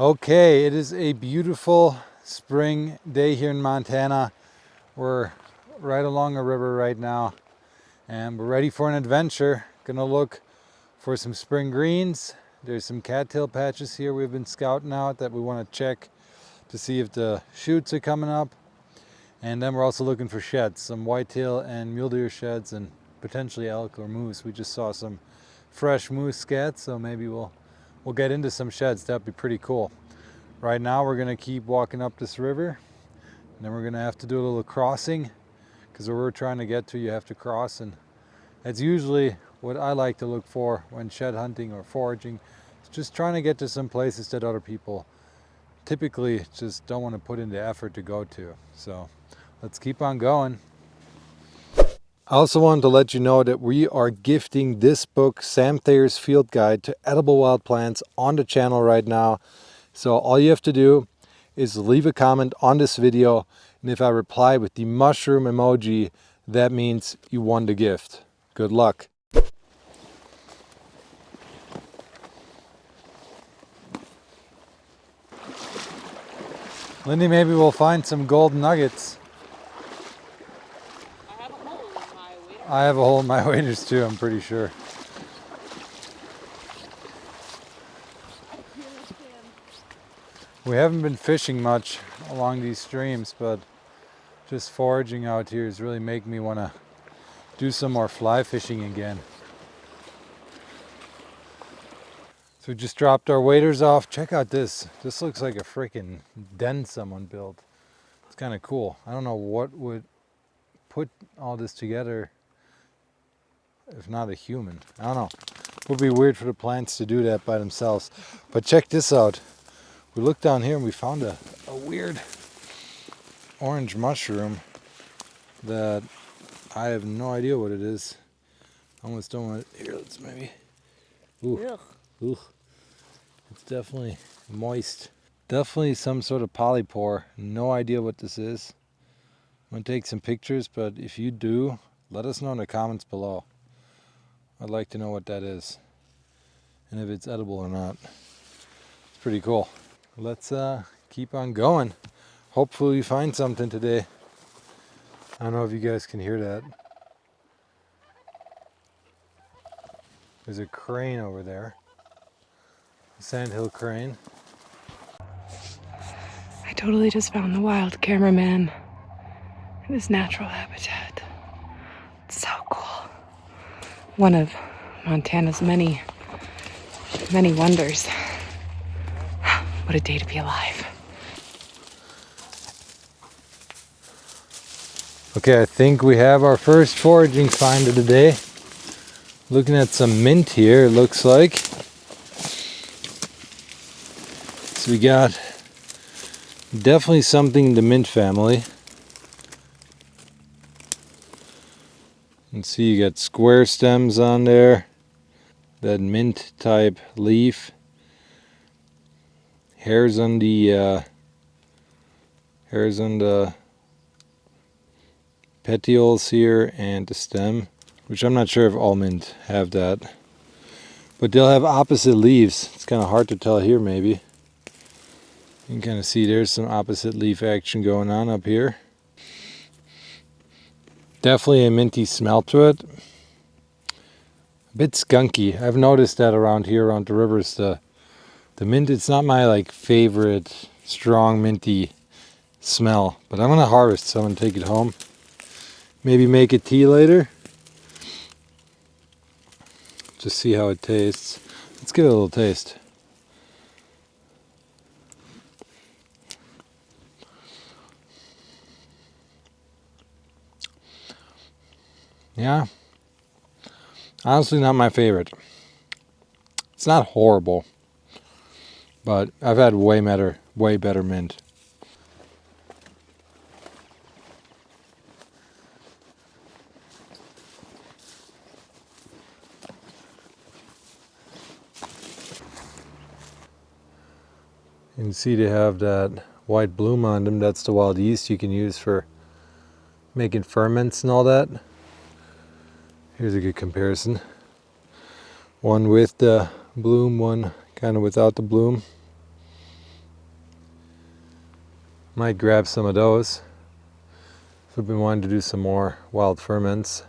Okay, it is a beautiful spring day here in Montana. We're right along a river right now and we're ready for an adventure. Gonna look for some spring greens. There's some cattail patches here we've been scouting out that we want to check to see if the shoots are coming up. And then we're also looking for sheds, some whitetail and mule deer sheds and potentially elk or moose. We just saw some fresh moose scat, so maybe we'll get into some sheds. That'd be pretty cool. Right now we're gonna keep walking up this river, and then we're gonna have to do a little crossing because where we're trying to get to, you have to cross, and that's usually what I like to look for when shed hunting or foraging. It's just trying to get to some places that other people typically just don't want to put in the effort to go to. So let's keep on going. I also wanted to let you know that we are gifting this book, Sam Thayer's Field Guide to Edible Wild Plants, on the channel right now. So all you have to do is leave a comment on this video, and if I reply with the mushroom emoji, that means you won the gift. Good luck. Lindy, maybe we'll find some gold nuggets. I have a hole in my waders too, I'm pretty sure. We haven't been fishing much along these streams, but just foraging out here is really making me want to do some more fly fishing again. So we just dropped our waders off. Check out this. This looks like a freaking den someone built. It's kind of cool. I don't know what would put all this together if not a human. I don't know. It would be weird for the plants to do that by themselves. But check this out. We looked down here and we found a weird orange mushroom that I have no idea what it is. I almost don't want it. Here, let's maybe. Ooh. Ooh. It's definitely moist. Definitely some sort of polypore. No idea what this is. I'm going to take some pictures, but if you do, let us know in the comments below. I'd like to know what that is and if it's edible or not. It's pretty cool. Let's keep on going. Hopefully we find something today. I don't know if you guys can hear that. There's a crane over there. A sandhill crane. I totally just found the wild cameraman in his natural habitat. It's so cool. One of Montana's many, many wonders. What a day to be alive. Okay, I think we have our first foraging find of the day. Looking at some mint here, it looks like. So we got definitely something in the mint family. You can see you got square stems on there. That mint type leaf. Hairs on the petioles here and the stem, which I'm not sure if all mint have that. But they'll have opposite leaves. It's kind of hard to tell here maybe. You can kind of see there's some opposite leaf action going on up here. Definitely a minty smell to it. A bit skunky. I've noticed that around here, around the rivers, the mint, it's not my like favorite strong minty smell. But I'm going to harvest some and take it home. Maybe make a tea later. Just see how it tastes. Let's give it a little taste. Yeah. Honestly, not my favorite. It's not horrible, but I've had way better mint. You can see they have that white bloom on them. That's the wild yeast you can use for making ferments and all that. Here's a good comparison. One with the bloom, one kind of without the bloom. Might grab some of those. So we've been wanting to do some more wild ferments.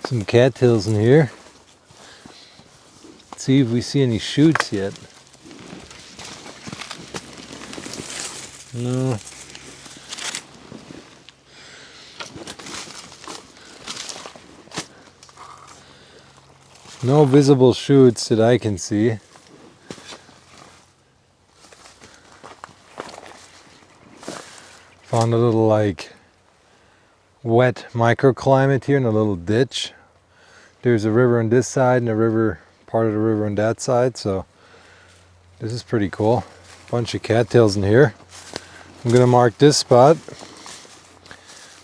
Some cattails in here. Let's see if we see any shoots yet. No. No visible shoots that I can see. Found a little like wet microclimate here in a little ditch. There's a river on this side and a river, part of the river on that side, so this is pretty cool. Bunch of cattails in here. I'm gonna mark this spot.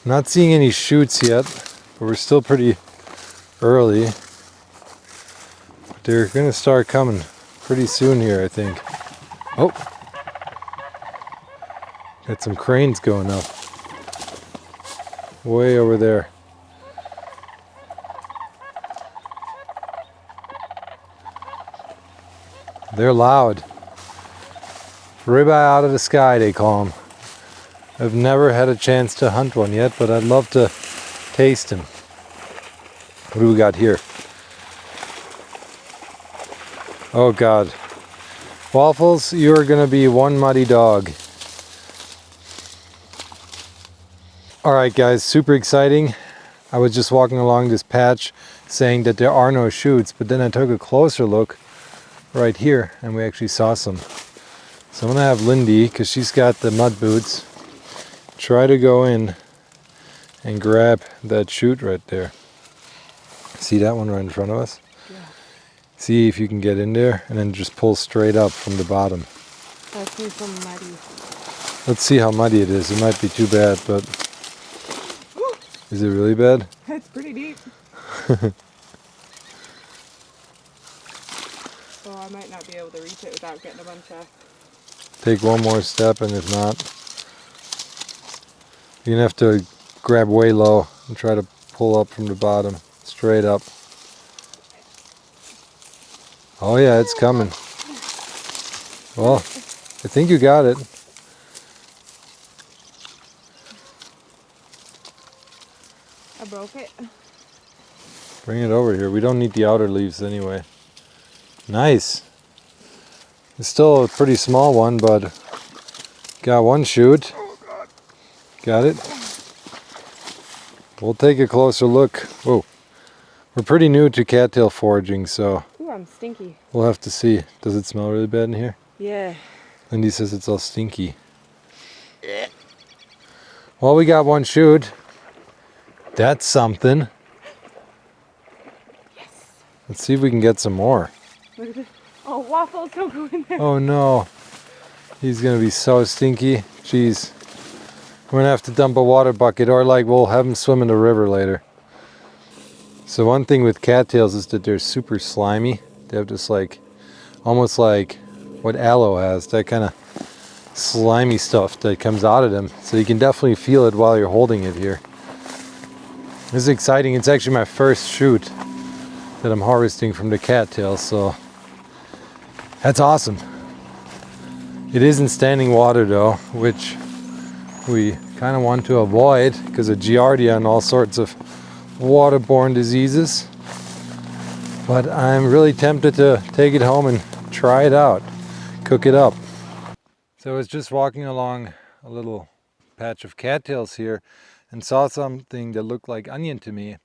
Not seeing any shoots yet, but we're still pretty early. But they're gonna start coming pretty soon here, I think. Oh, got some cranes going up. Way over there. They're loud. Ribeye out of the sky, they call them. I've never had a chance to hunt one yet, but I'd love to taste them. What do we got here? Oh God. Waffles, you're gonna be one muddy dog. Alright guys, super exciting. I was just walking along this patch saying that there are no shoots, but then I took a closer look right here and we actually saw some. So I'm gonna have Lindy, because she's got the mud boots, try to go in and grab that shoot right there. See that one right in front of us? Yeah. See if you can get in there and then just pull straight up from the bottom. That's me some muddy. Let's see how muddy it is. It might be too bad, but is it really bad? It's pretty deep. So I might not be able to reach it without getting a bunch of... Take one more step, and if not, you're gonna have to grab way low and try to pull up from the bottom, straight up. Oh yeah, it's coming. Well, I think you got it. I broke it. Bring it over here. We don't need the outer leaves anyway. Nice. It's still a pretty small one, but got one shoot. Oh God. Got it. We'll take a closer look. Whoa. We're pretty new to cattail foraging, so Ooh, I'm stinky. we'll have to see. Does it smell really bad in here? Yeah. Lindy says it's all stinky. Well, we got one shoot. That's something. Yes. Let's see if we can get some more. Look at this. Oh, Waffles, don't go in there. Oh no. He's gonna be so stinky. Jeez. We're gonna have to dump a water bucket, or like we'll have him swim in the river later. So one thing with cattails is that they're super slimy. They have this like, almost like what aloe has, that kind of slimy stuff that comes out of them. So you can definitely feel it while you're holding it here. This is exciting. It's actually my first shoot that I'm harvesting from the cattails, so that's awesome. It is in standing water though, which we kind of want to avoid because of giardia and all sorts of waterborne diseases. But I'm really tempted to take it home and try it out, cook it up. So I was just walking along a little patch of cattails here and saw something that looked like onion to me.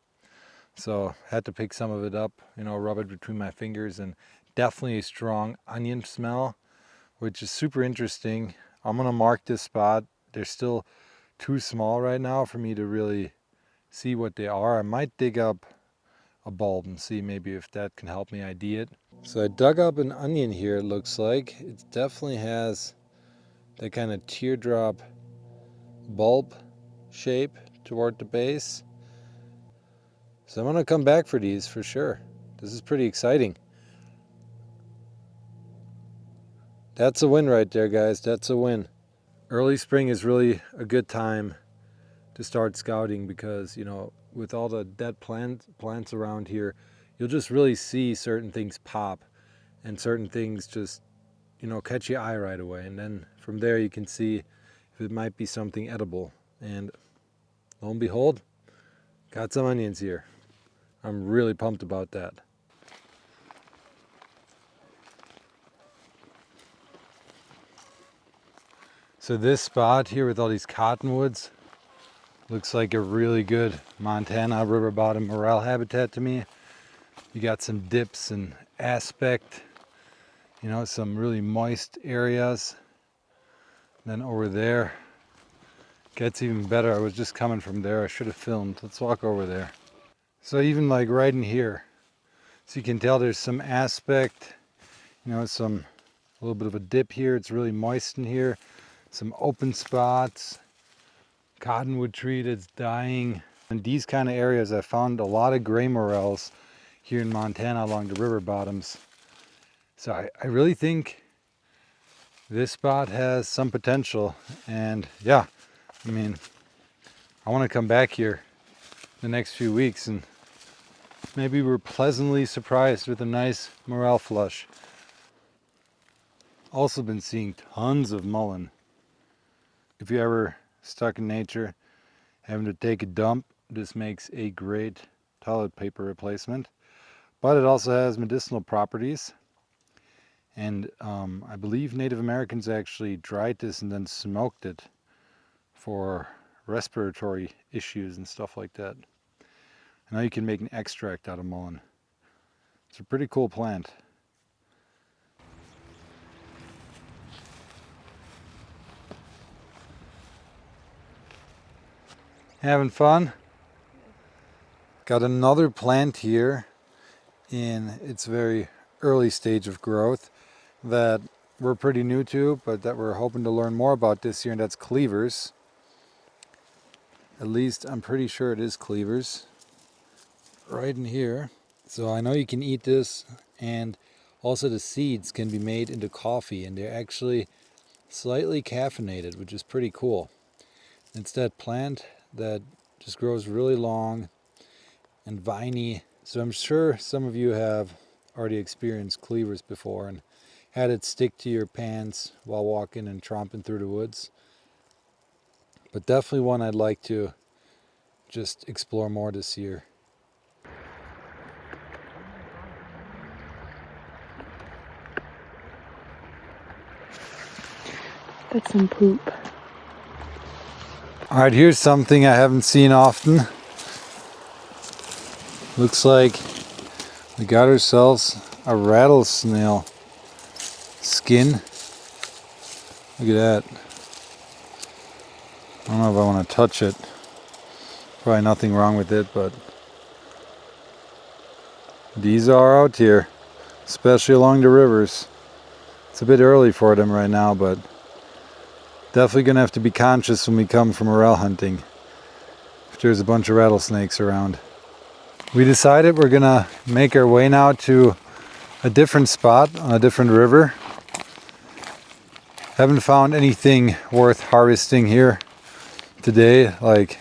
So had to pick some of it up, you know, rub it between my fingers, and definitely a strong onion smell, which is super interesting. I'm gonna mark this spot. They're still too small right now for me to really see what they are. I might dig up a bulb and see maybe if that can help me ID it. So I dug up an onion here, it looks like. It definitely has that kind of teardrop bulb shape toward the base. So I'm gonna come back for these for sure. This is pretty exciting. That's a win right there, guys. That's a win. Early spring is really a good time to start scouting because, you know, with all the dead plants around here, you'll just really see certain things pop and certain things just, you know, catch your eye right away. And then from there you can see if it might be something edible. And lo and behold, got some onions here. I'm really pumped about that. So this spot here with all these cottonwoods looks like a really good Montana river bottom morel habitat to me. You got some dips and aspect, you know, some really moist areas. Then over there gets even better. I was just coming from there. I should have filmed. Let's walk over there. So even like right in here, so you can tell there's some aspect, you know, a little bit of a dip here. It's really moist in here. Some open spots, cottonwood tree that's dying. In these kind of areas, I found a lot of gray morels here in Montana along the river bottoms. So I really think this spot has some potential. And yeah, I mean, I want to come back here the next few weeks and maybe we're pleasantly surprised with a nice morel flush. Also been seeing tons of mullein. If you ever stuck in nature, having to take a dump, this makes a great toilet paper replacement. But it also has medicinal properties. And I believe Native Americans actually dried this and then smoked it for respiratory issues and stuff like that. And now you can make an extract out of mullein. It's a pretty cool plant. Having fun? Got another plant here in its very early stage of growth that we're pretty new to, but that we're hoping to learn more about this year, and that's cleavers. At least I'm pretty sure it is cleavers. Right in here. So I know you can eat this, and also the seeds can be made into coffee, and they're actually slightly caffeinated, which is pretty cool. It's that plant that just grows really long and viney. So I'm sure some of you have already experienced cleavers before and had it stick to your pants while walking and tromping through the woods. But definitely one I'd like to just explore more this year. That's some poop. All right, here's something I haven't seen often. Looks like we got ourselves a rattlesnake skin. Look at that. I don't know if I want to touch it. Probably nothing wrong with it, but these are out here, especially along the rivers. It's a bit early for them right now, but definitely gonna have to be conscious when we come from morel hunting if there's a bunch of rattlesnakes around. We decided we're gonna make our way now to a different spot on a different river. Haven't found anything worth harvesting here today, like,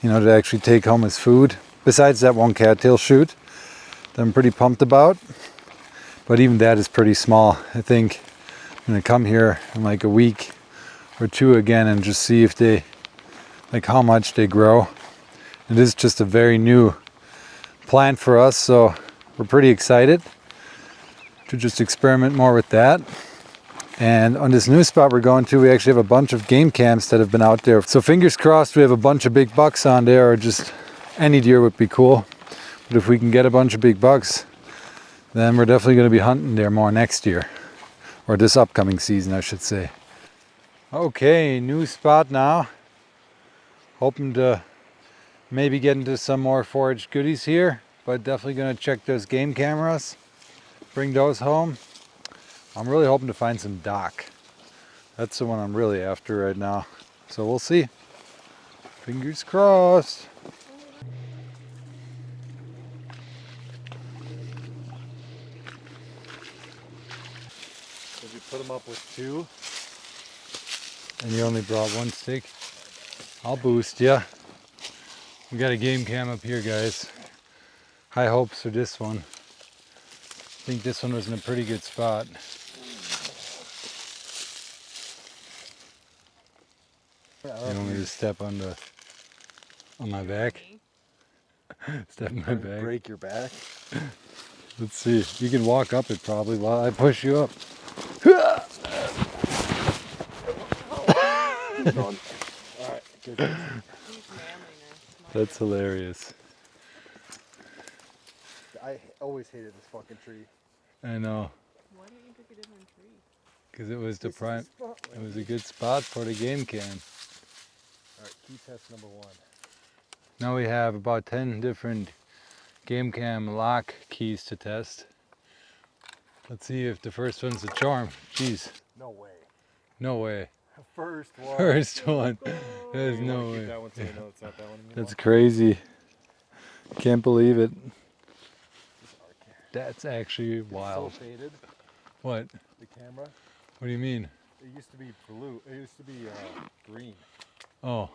you know, to actually take home as food, besides that one cattail shoot that I'm pretty pumped about. But even that is pretty small. I think I'm gonna come here in like a week or two again and just see if they, like, how much they grow. It is just a very new plant for us, so we're pretty excited to just experiment more with that. And on this new spot we're going to, we actually have a bunch of game cams that have been out there. So fingers crossed we have a bunch of big bucks on there, or just any deer would be cool. But if we can get a bunch of big bucks, then we're definitely going to be hunting there more next year. Or this upcoming season, I should say. Okay, new spot now. Hoping to maybe get into some more forage goodies here, but definitely going to check those game cameras, bring those home. I'm really hoping to find some dock. That's the one I'm really after right now. So we'll see. Fingers crossed. put them up with 2. And you only brought 1 stick. I'll boost ya. We got a game cam up here, guys. High hopes for this one. I think this one was in a pretty good spot. You want me to step on my back? Step on my back. Break your back. Let's see. You can walk up it probably while I push you up. Alright, good. That's hilarious. I always hated this fucking tree. I know. Why don't you pick a different tree? Because it was the This is prime. the spot, It was a good spot for the game cam. Alright, key test number 1. Now we have about 10 different game cam lock keys to test. Let's see if the first one's a charm. Jeez, No way. no way. First one. First one. There's You wanna no keep way. that one so you know it's not that one anymore? That's crazy. Can't believe it. This arc That's actually is wild. so faded, What? the camera. What do you mean? It used to be blue. It used to be green. Oh,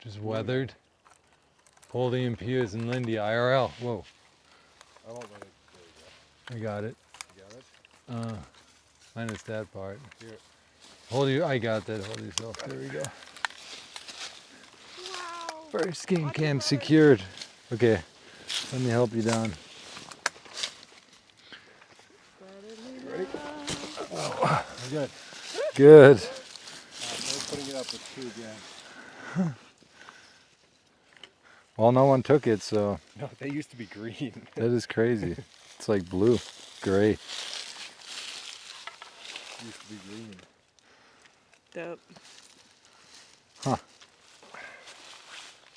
just weathered. Poldy and Piers and Lindy IRL. Whoa, I don't know. There I got it. you go. You got it? Minus that part. Here. Hold you. I got that. Hold yourself. There we go. Wow. First game cam secured. Okay, let me help you down. Ready? Oh, we're good. Good. No putting it up with 2 again. Well, no one took it, so No, they used to be green. that is crazy. It's like blue, gray. Used to be green. Dope. Huh.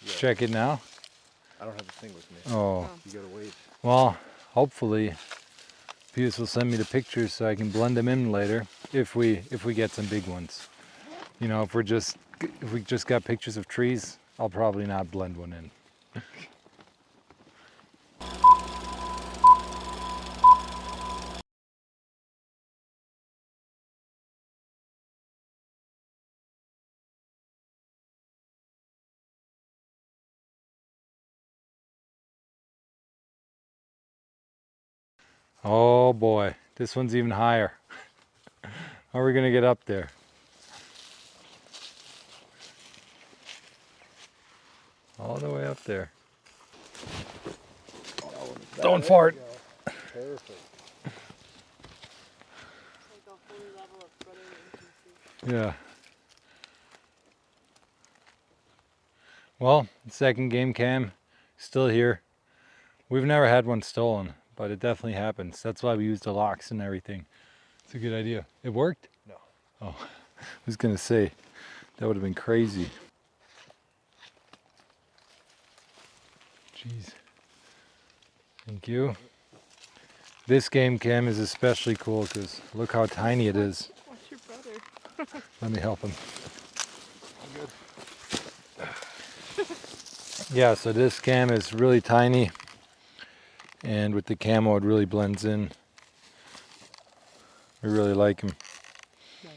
Yeah. Check it now. I don't have the thing with me. Oh, You gotta wait. well, hopefully Piers will send me the pictures so I can blend them in later if we get some big ones. You know, if we just got pictures of trees, I'll probably not blend one in. Oh boy, this one's even higher. How are we gonna get up there? All the way up there. Don't fart. Perfect. Yeah. Well, second game cam, still here. We've never had one stolen, but it definitely happens. That's why we use the locks and everything. It's a good idea. It worked? No. Oh, I was gonna say, that would have been crazy. Jeez. Thank you. This game cam is especially cool because look how tiny it is. Watch your brother. Let me help him. I'm good. Yeah, so this cam is really tiny, and with the camo it really blends in. We really like them. Nice.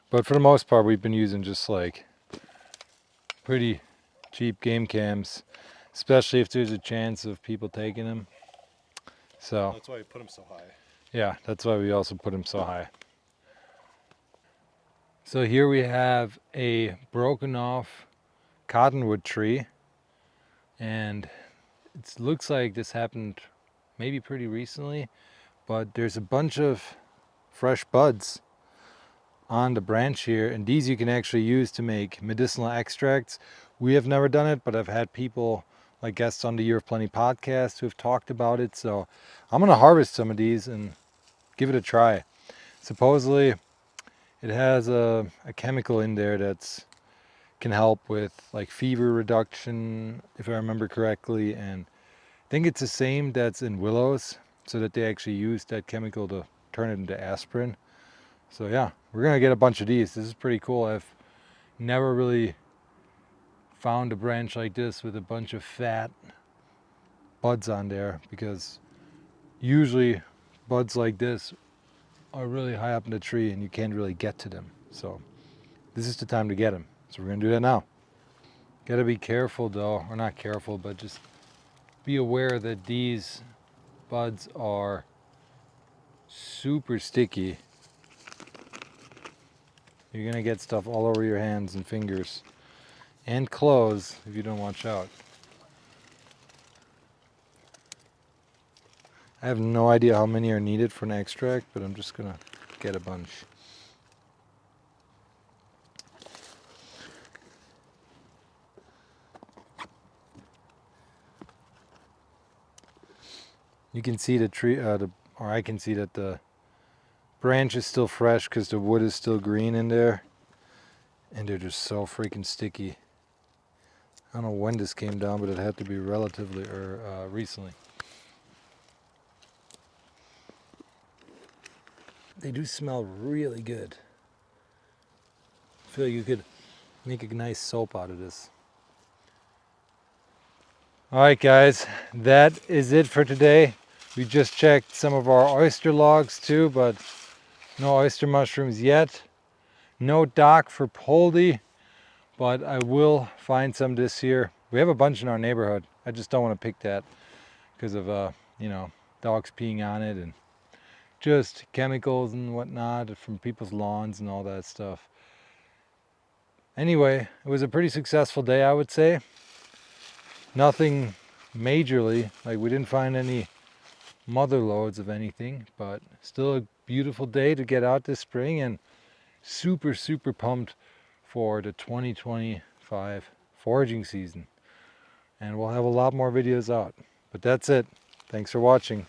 But for the most part we've been using just like pretty cheap game cams, especially if there's a chance of people taking them. So That's why you put them so high. yeah, that's why we also put them so high. So here we have a broken off cottonwood tree, and it looks like this happened maybe pretty recently, but there's a bunch of fresh buds on the branch here, and these you can actually use to make medicinal extracts. We have never done it, but I've had people like guests on the Year of Plenty podcast who have talked about it, so I'm gonna harvest some of these and give it a try. Supposedly it has a chemical in there that's can help with like fever reduction, if I remember correctly, and I think it's the same that's in willows, so that they actually use that chemical to turn it into aspirin. So yeah, we're gonna get a bunch of these. This is pretty cool. I've never really found a branch like this with a bunch of fat buds on there, because usually buds like this are really high up in the tree and you can't really get to them. So this is the time to get them. So we're gonna do that now. Gotta be careful though, or not careful, but just be aware that these buds are super sticky. You're gonna get stuff all over your hands and fingers and clothes if you don't watch out. I have no idea how many are needed for an extract, but I'm just gonna get a bunch. You can see the tree, or I can see that the branch is still fresh because the wood is still green in there, and they're just so freaking sticky. I don't know when this came down, but it had to be relatively recently. They do smell really good. I feel like you could make a nice soap out of this. Alright guys, that is it for today. We just checked some of our oyster logs too, but no oyster mushrooms yet. No dock for poldy, but I will find some this year. We have a bunch in our neighborhood. I just don't want to pick that because of you know, dogs peeing on it and just chemicals and whatnot from people's lawns and all that stuff. Anyway, it was a pretty successful day, I would say. Nothing majorly, like we didn't find any mother loads of anything, but still a beautiful day to get out this spring, and super pumped for the 2025 foraging season. And we'll have a lot more videos out. But that's it. Thanks for watching.